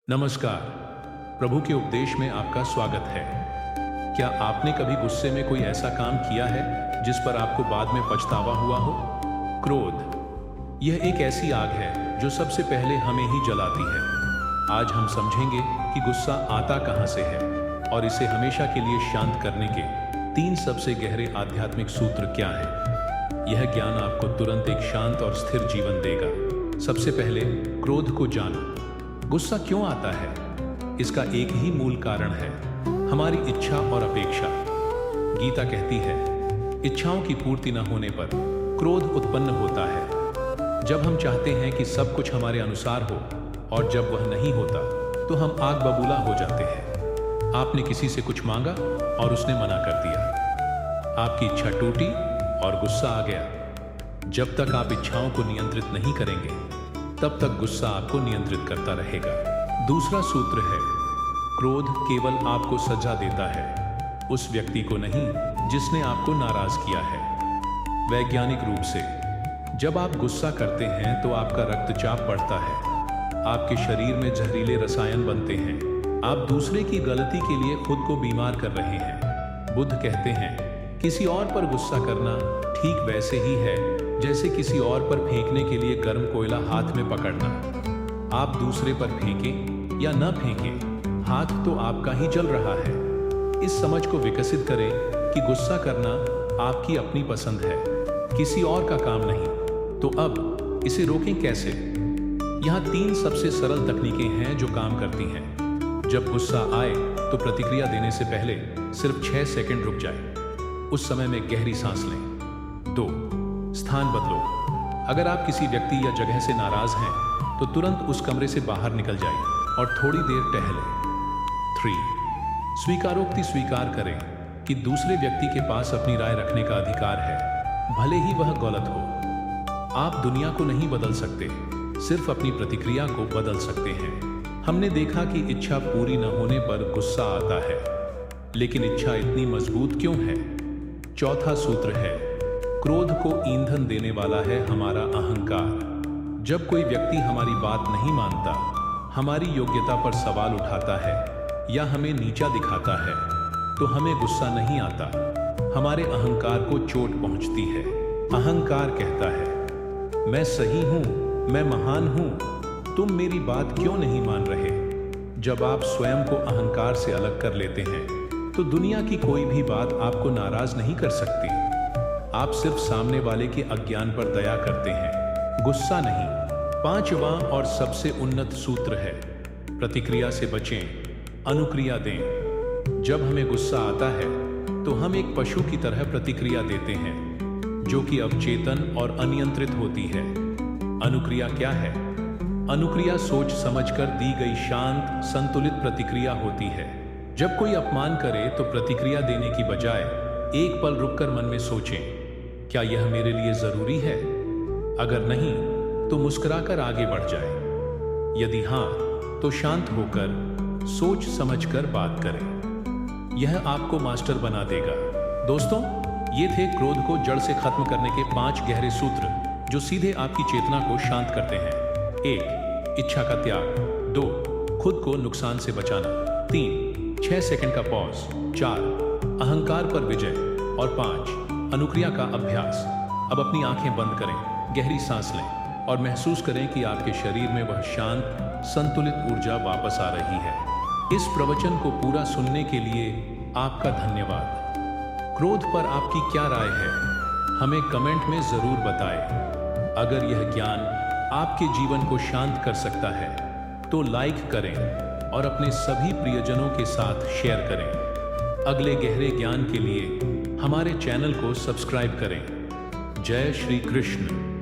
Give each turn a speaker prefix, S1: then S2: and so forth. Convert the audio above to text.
S1: नमस्कार। प्रभु के उपदेश में आपका स्वागत है। क्या आपने कभी गुस्से में कोई ऐसा काम किया है जिस पर आपको बाद में पछतावा हुआ हो? क्रोध यह एक ऐसी आग है जो सबसे पहले हमें ही जलाती है। आज हम समझेंगे कि गुस्सा आता कहां से है और इसे हमेशा के लिए शांत करने के 3 सबसे गहरे आध्यात्मिक सूत्र क्या हैं। यह ज्ञान आपको तुरंत एक शांत और स्थिर जीवन देगा। सबसे पहले क्रोध को जानो। गुस्सा क्यों आता है? इसका एक ही मूल कारण है, हमारी इच्छा और अपेक्षा। गीता कहती है, इच्छाओं की पूर्ति न होने पर क्रोध उत्पन्न होता है। जब हम चाहते हैं कि सब कुछ हमारे अनुसार हो और जब वह नहीं होता तो हम आग बबूला हो जाते हैं। आपने किसी से कुछ मांगा और उसने मना कर दिया। आपकी इच्छा टूटी और गुस्सा आ गया। जब तक आप इच्छाओं को नियंत्रित नहीं करेंगे तब तक गुस्सा आपको नियंत्रित करता रहेगा। दूसरा सूत्र है, क्रोध केवल आपको सजा देता है, उस व्यक्ति को नहीं जिसने आपको नाराज किया है। वैज्ञानिक रूप से जब आप गुस्सा करते हैं तो आपका रक्तचाप बढ़ता है, आपके शरीर में जहरीले रसायन बनते हैं, आप दूसरे की गलती के लिए खुद को बीमार कर रहे हैं। बुद्ध कहते हैं, किसी और पर गुस्सा करना ठीक वैसे ही है जैसे किसी और पर फेंकने के लिए गर्म कोयला हाथ में पकड़ना। आप दूसरे पर फेंकें या न फेंकें, हाथ तो आपका ही जल रहा है। इस समझ को विकसित करें कि गुस्सा करना आपकी अपनी पसंद है, किसी और का काम नहीं। तो अब इसे रोकें कैसे? यहाँ 3 सबसे सरल तकनीकें हैं जो काम करती हैं। जब गुस्सा आए तो प्रतिक्रिया देने से पहले सिर्फ 6 सेकंड रुक जाए। उस समय में गहरी सांस लें। 2, स्थान बदलो। अगर आप किसी व्यक्ति या जगह से नाराज हैं तो तुरंत उस कमरे से बाहर निकल जाइए और थोड़ी देर टहलें। 3, स्वीकारोक्ति स्वीकार करें कि दूसरे व्यक्ति के पास अपनी राय रखने का अधिकार है, भले ही वह गलत हो। आप दुनिया को नहीं बदल सकते, सिर्फ अपनी प्रतिक्रिया को बदल सकते हैं। हमने देखा कि इच्छा पूरी न होने पर गुस्सा आता है, लेकिन इच्छा इतनी मजबूत क्यों है? चौथा सूत्र है, क्रोध को ईंधन देने वाला है हमारा अहंकार। जब कोई व्यक्ति हमारी बात नहीं मानता, हमारी योग्यता पर सवाल उठाता है या हमें नीचा दिखाता है तो हमें गुस्सा नहीं आता, हमारे अहंकार को चोट पहुंचती है। अहंकार कहता है, मैं सही हूं, मैं महान हूं, तुम मेरी बात क्यों नहीं मान रहे? जब आप स्वयं को अहंकार से अलग कर लेते हैं तो दुनिया की कोई भी बात आपको नाराज नहीं कर सकती। आप सिर्फ सामने वाले के अज्ञान पर दया करते हैं, गुस्सा नहीं। 5वां और सबसे उन्नत सूत्र है, प्रतिक्रिया से बचें, अनुक्रिया दें। जब हमें गुस्सा आता है तो हम एक पशु की तरह प्रतिक्रिया देते हैं, जो कि अवचेतन और अनियंत्रित होती है। अनुक्रिया क्या है? अनुक्रिया सोच समझकर दी गई शांत, संतुलित प्रतिक्रिया होती है। जब कोई अपमान करे तो प्रतिक्रिया देने की बजाय एक पल रुककर मन में सोचें, क्या यह मेरे लिए जरूरी है? अगर नहीं तो मुस्कुराकर आगे बढ़ जाए। यदि हाँ तो शांत होकर सोच समझकर बात करें। यह आपको मास्टर बना देगा। दोस्तों, ये थे क्रोध को जड़ से खत्म करने के 5 गहरे सूत्र जो सीधे आपकी चेतना को शांत करते हैं। 1, इच्छा का त्याग। 2, खुद को नुकसान से बचाना। 3, 6 सेकंड का पॉज। 4, अहंकार पर विजय। और 5, अनुक्रिया का अभ्यास। अब अपनी आंखें बंद करें, गहरी सांस लें और महसूस करें कि आपके शरीर में वह शांत, संतुलित ऊर्जा वापस आ रही है। इस प्रवचन को पूरा सुनने के लिए आपका धन्यवाद। क्रोध पर आपकी क्या राय है? हमें कमेंट में जरूर बताएं। अगर यह ज्ञान आपके जीवन को शांत कर सकता है तो लाइक करें और अपने सभी प्रियजनों के साथ शेयर करें। अगले गहरे ज्ञान के लिए हमारे चैनल को सब्सक्राइब करें। जय श्री कृष्ण।